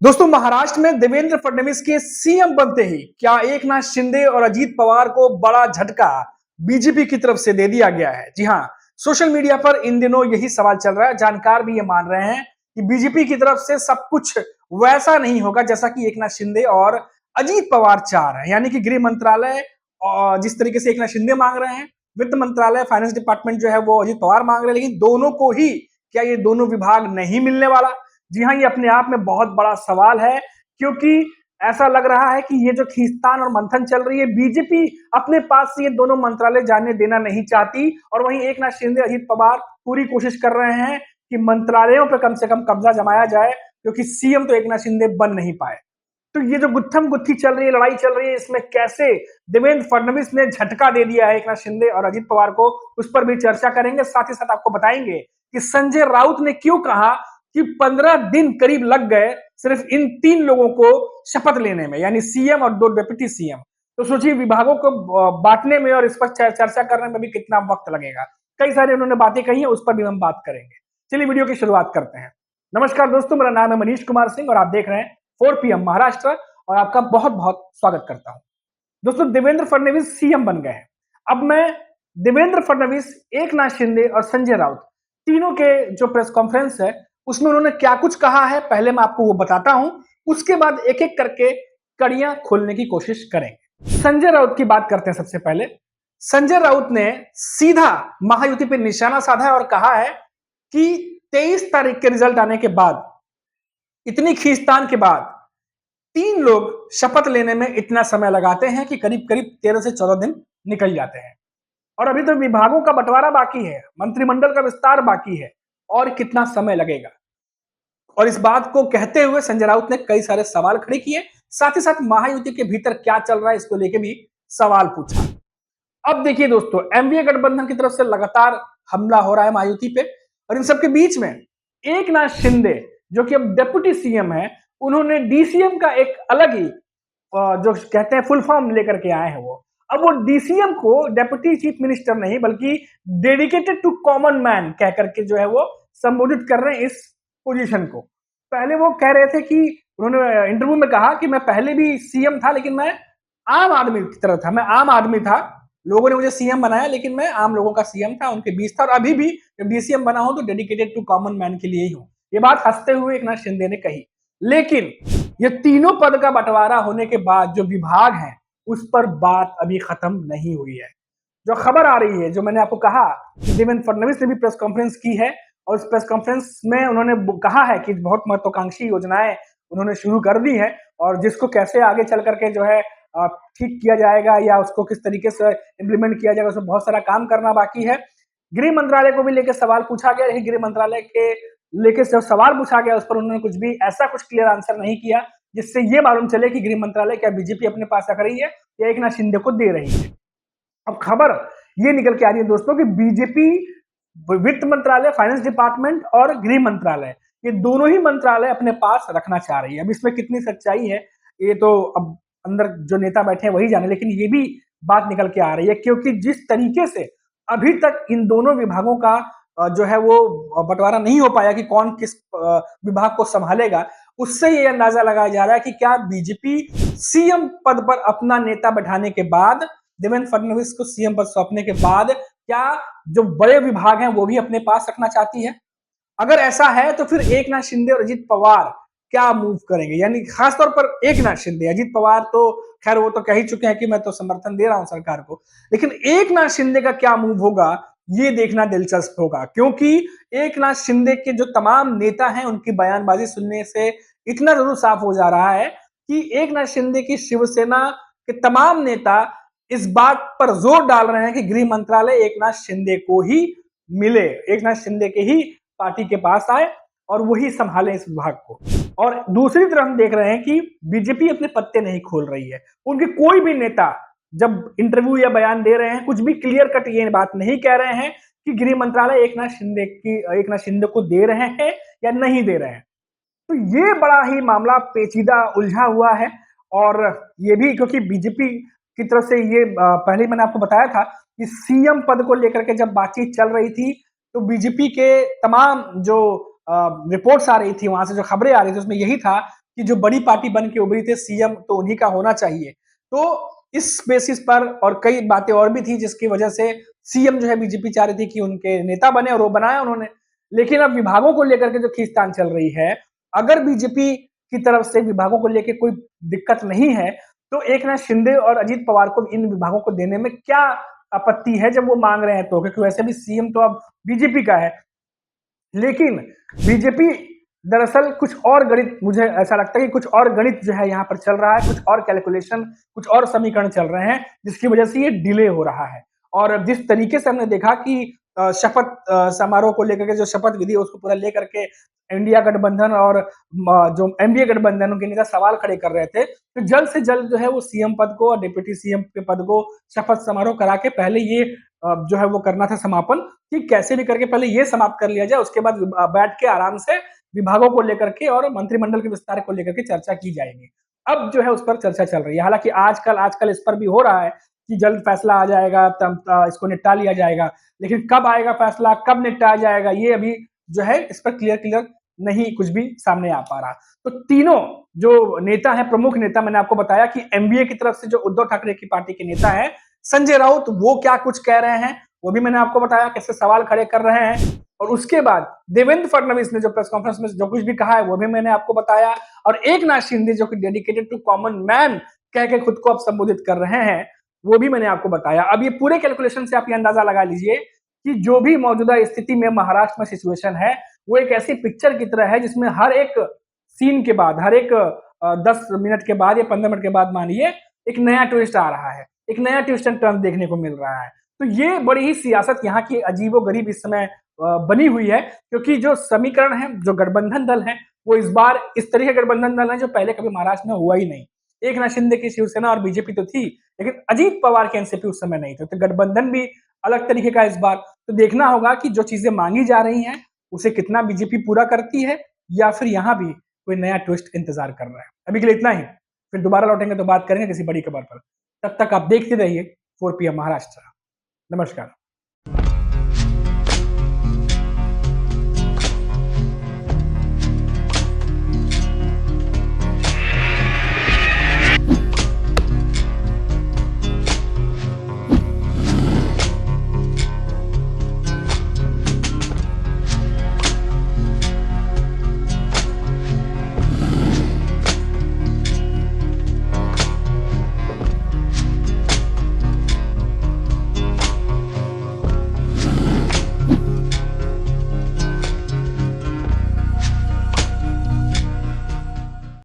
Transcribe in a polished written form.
दोस्तों, महाराष्ट्र में देवेंद्र फडणवीस के सीएम बनते ही क्या एकनाथ शिंदे और अजीत पवार को बड़ा झटका बीजेपी की तरफ से दे दिया गया है। जी हां, सोशल मीडिया पर इन दिनों यही सवाल चल रहा है। जानकार भी ये मान रहे हैं कि बीजेपी की तरफ से सब कुछ वैसा नहीं होगा जैसा कि एकनाथ शिंदे और अजीत पवार चाह रहे हैं। यानी कि गृह मंत्रालय जिस तरीके से एकनाथ शिंदे मांग रहे हैं, वित्त मंत्रालय फाइनेंस डिपार्टमेंट जो है वो अजीत पवार मांग रहे हैं, लेकिन दोनों को ही क्या ये दोनों विभाग नहीं मिलने वाला। जी हाँ, ये अपने आप में बहुत बड़ा सवाल है, क्योंकि ऐसा लग रहा है कि ये जो खींचतान और मंथन चल रही है, बीजेपी अपने पास से ये दोनों मंत्रालय जाने देना नहीं चाहती, और वहीं एकनाथ शिंदे अजीत पवार पूरी कोशिश कर रहे हैं कि मंत्रालयों पर कम से कम कब्जा जमाया जाए, क्योंकि सीएम तो एकनाथ शिंदे बन नहीं पाए। तो ये जो गुत्थम गुत्थी चल रही है, लड़ाई चल रही है, इसमें कैसे देवेंद्र फडणवीस ने झटका दे दिया है एकनाथ शिंदे और अजीत पवार को, उस पर भी चर्चा करेंगे। साथ ही साथ आपको बताएंगे कि संजय राउत ने क्यों कहा कि 15 दिन करीब लग गए सिर्फ इन 3 लोगों को शपथ लेने में, यानी सीएम और 2 डिप्टी सीएम। तो सोचिए विभागों को बांटने में और इस पर चर्चा करने में भी कितना वक्त लगेगा। कई सारे उन्होंने बातें कही है, उस पर भी हम बात करेंगे। चलिए वीडियो की शुरुआत करते हैं। नमस्कार दोस्तों, मेरा नाम है मनीष कुमार सिंह और आप देख रहे हैं 4PM महाराष्ट्र, और आपका बहुत बहुत स्वागत करता हूं। दोस्तों, देवेंद्र फडणवीस सीएम बन गए हैं। अब मैं देवेंद्र फडणवीस, एकनाथ शिंदे और संजय राउत तीनों के जो प्रेस कॉन्फ्रेंस है उसमें उन्होंने क्या कुछ कहा है, पहले मैं आपको वो बताता हूं, उसके बाद एक एक करके कड़ियां खोलने की कोशिश करेंगे। संजय राउत की बात करते हैं। सबसे पहले संजय राउत ने सीधा महायुति पर निशाना साधा है और कहा है कि 23 तारीख के रिजल्ट आने के बाद, इतनी खींचतान के बाद 3 लोग शपथ लेने में इतना समय लगाते हैं कि करीब करीब 13 से 14 दिन निकल जाते हैं, और अभी तो विभागों का बंटवारा बाकी है, मंत्रिमंडल का विस्तार बाकी है, और कितना समय लगेगा। और इस बात को कहते हुए संजय राउत ने कई सारे सवाल खड़े किए। साथ ही साथ महायुति के भीतर क्या चल रहा है इसको लेकर भी सवाल पूछा। अब देखिए दोस्तों, एनडीए गठबंधन की तरफ से लगातार हमला हो रहा है महायुति पे, और इन सबके बीच में एकनाथ शिंदे जो कि अब डिप्टी सीएम है, उन्होंने डीसीएम का एक अलग ही जो कहते हैं फुल फॉर्म लेकर के आए हैं। वो अब वो डीसीएम को डेप्यूटी चीफ मिनिस्टर नहीं बल्कि डेडिकेटेड टू कॉमन मैन कह करके जो है वो संबोधित कर रहे हैं इस पोजीशन को। पहले वो कह रहे थे कि उन्होंने इंटरव्यू में कहा कि मैं पहले भी सीएम था, लेकिन मैं आम आदमी की तरह था, मैं आम आदमी था, लोगों ने मुझे सीएम बनाया, लेकिन मैं आम लोगों का सीएम था, उनके बीच था, और अभी भी जब डीसीएम बना हूं तो डेडिकेटेड टू कॉमन मैन के लिए ही हूं। ये बात हंसते हुए एकनाथ शिंदे ने कही। लेकिन ये तीनों पद का बंटवारा होने के बाद जो विभाग है उस पर बात अभी खत्म नहीं हुई है। जो खबर आ रही है, जो मैंने आपको कहा कि देवेंद्र फडणवीस ने भी प्रेस कॉन्फ्रेंस की है, और इस प्रेस कॉन्फ्रेंस में उन्होंने कहा है कि बहुत महत्वाकांक्षी योजनाएं उन्होंने शुरू कर दी है, और जिसको कैसे आगे चल करके जो है ठीक किया जाएगा या उसको किस तरीके से इम्प्लीमेंट किया जाएगा, उसमें बहुत सारा काम करना बाकी है। गृह मंत्रालय को भी लेकर सवाल पूछा गया, लेकिन गृह मंत्रालय के लेके जब सवाल पूछा गया उस पर उन्होंने कुछ भी ऐसा कुछ क्लियर आंसर नहीं किया जिससे ये मालूम चले कि गृह मंत्रालय क्या बीजेपी अपने पास रख रही है या एकनाथ शिंदे को दे रही है। अब खबर ये निकल के आ रही है दोस्तों कि बीजेपी वित्त मंत्रालय, फाइनेंस डिपार्टमेंट और गृह मंत्रालय, ये दोनों ही मंत्रालय अपने पास रखना चाह रही है। अब इसमें कितनी सच्चाई है ये तो अब अंदर जो नेता बैठे हैं वही जाने, लेकिन ये भी बात निकल के आ रही है, क्योंकि जिस तरीके से अभी तक इन दोनों विभागों का जो है वो बंटवारा नहीं हो पाया कि कौन किस विभाग को संभालेगा, उससे ये अंदाजा लगाया जा रहा है कि क्या बीजेपी सीएम पद पर अपना नेता बैठाने के बाद, देवेंद्र फडणवीस को सीएम पद सौंपने के बाद, क्या जो बड़े विभाग हैं वो भी अपने पास रखना चाहती है। अगर ऐसा है तो फिर एकनाथ शिंदे और अजीत पवार क्या मूव करेंगे, यानी खासतौर पर एकनाथ शिंदे। अजीत पवार तो खैर वो तो कह ही चुके हैं कि मैं तो समर्थन दे रहा हूं सरकार को, लेकिन एकनाथ शिंदे का क्या मूव होगा ये देखना दिलचस्प होगा, क्योंकि एकनाथ शिंदे के जो तमाम नेता हैं उनकी बयानबाजी सुनने से इतना जरूर साफ हो जा रहा है कि एकनाथ शिंदे की शिवसेना के तमाम नेता इस बात पर जोर डाल रहे हैं कि गृह मंत्रालय एकनाथ शिंदे को ही मिले, एकनाथ शिंदे के ही पार्टी के पास आए और वही संभाले इस विभाग को। और दूसरी तरफ हम देख रहे हैं कि बीजेपी अपने पत्ते नहीं खोल रही है। उनके कोई भी नेता जब इंटरव्यू या बयान दे रहे हैं कुछ भी क्लियर कट ये बात नहीं कह रहे हैं कि गृह मंत्रालय एकनाथ शिंदे को दे रहे हैं या नहीं दे रहे हैं। तो ये बड़ा ही मामला पेचीदा उलझा हुआ है, और ये भी क्योंकि बीजेपी की तरफ से ये पहले मैंने आपको बताया था कि सीएम पद को लेकर के जब बातचीत चल रही थी तो बीजेपी के तमाम जो रिपोर्ट्स आ रही थी, वहां से जो खबरें आ रही थी, उसमें यही था कि जो बड़ी पार्टी बन के उभरी थी सीएम तो उन्हीं का होना चाहिए। तो इस बेसिस पर और कई बातें और भी थी जिसकी वजह से सीएम जो है बीजेपी चाह रही थी कि उनके नेता बने और वो बनाया उन्होंने। लेकिन अब विभागों को लेकर के जो खींचतान चल रही है, अगर बीजेपी की तरफ से विभागों को लेके कोई दिक्कत नहीं है, तो एकनाथ शिंदे और अजीत पवार को इन विभागों को देने में क्या आपत्ति है जब वो मांग रहे हैं तो? क्योंकि वैसे भी सीएम तो अब बीजेपी का है। लेकिन बीजेपी दरअसल कुछ और गणित, मुझे ऐसा लगता है कि कुछ और गणित जो है यहाँ पर चल रहा है, कुछ और कैलकुलेशन, कुछ और समीकरण चल रहे हैं, जिसकी वजह से ये डिले हो रहा है। और जिस तरीके से हमने देखा कि शपथ समारोह को लेकर के जो शपथ विधि है उसको पूरा लेकर के इंडिया गठबंधन और जो एनडीए गठबंधन उनके नेता सवाल खड़े कर रहे थे, तो जल्द से जल्द जो है वो सीएम पद को और डिप्टी सीएम के पद को शपथ समारोह करा के पहले ये जो है वो करना था समापन, कि कैसे भी करके पहले ये समाप्त कर लिया जाए, उसके बाद बैठ के आराम से विभागों को लेकर के और मंत्रिमंडल के विस्तार को लेकर के चर्चा की जाएगी। अब जो है उस पर चर्चा चल रही है। हालांकि आजकल इस पर भी हो रहा है कि जल्द फैसला आ जाएगा, तब इसको निपटा लिया जाएगा, लेकिन कब आएगा फैसला, कब निपटाया जाएगा, ये अभी जो है इस पर क्लियर नहीं कुछ भी सामने आ पा रहा। तो तीनों जो नेता हैं, प्रमुख नेता, मैंने आपको बताया कि एमबीए की तरफ से जो उद्धव ठाकरे की पार्टी के नेता है संजय राउत, वो क्या कुछ कह रहे हैं वो भी मैंने आपको बताया, कैसे सवाल खड़े कर रहे हैं। और उसके बाद देवेंद्र फडणवीस ने जो प्रेस कॉन्फ्रेंस में जो कुछ भी कहा है वो भी मैंने आपको बताया। और एकनाथ शिंदे जो कि डेडिकेटेड टू कॉमन मैन कह के खुद को अब संबोधित कर रहे हैं, वो भी मैंने आपको बताया। अब ये पूरे कैलकुलेशन से आप ये अंदाजा लगा लीजिए कि जो भी मौजूदा स्थिति में महाराष्ट्र में सिचुएशन है, वो एक ऐसी पिक्चर की तरह है जिसमें हर एक सीन के बाद, हर एक 10 मिनट के बाद या 15 मिनट के बाद मानिए एक नया ट्विस्ट आ रहा है, एक नया ट्विस्ट एंड टर्न देखने को मिल रहा है। तो ये बड़ी ही सियासत यहाँ की अजीबो-गरीब इस समय बनी हुई है, क्योंकि जो समीकरण है, जो गठबंधन दल है, वो इस बार इस तरह के गठबंधन दल है जो पहले कभी महाराष्ट्र में हुआ ही नहीं। एकनाथ शिंदे की शिवसेना और बीजेपी तो थी, लेकिन अजीत पवार के एनसीपी उस समय नहीं थे, तो गठबंधन भी अलग तरीके का इस बार। तो देखना होगा कि जो चीजें मांगी जा रही हैं उसे कितना बीजेपी पूरा करती है, या फिर यहाँ भी कोई नया ट्विस्ट इंतजार कर रहा है। अभी के लिए इतना ही, फिर दोबारा लौटेंगे तो बात करेंगे किसी बड़ी खबर पर। तब तक आप देखते रहिए 4 PM महाराष्ट्र। नमस्कार।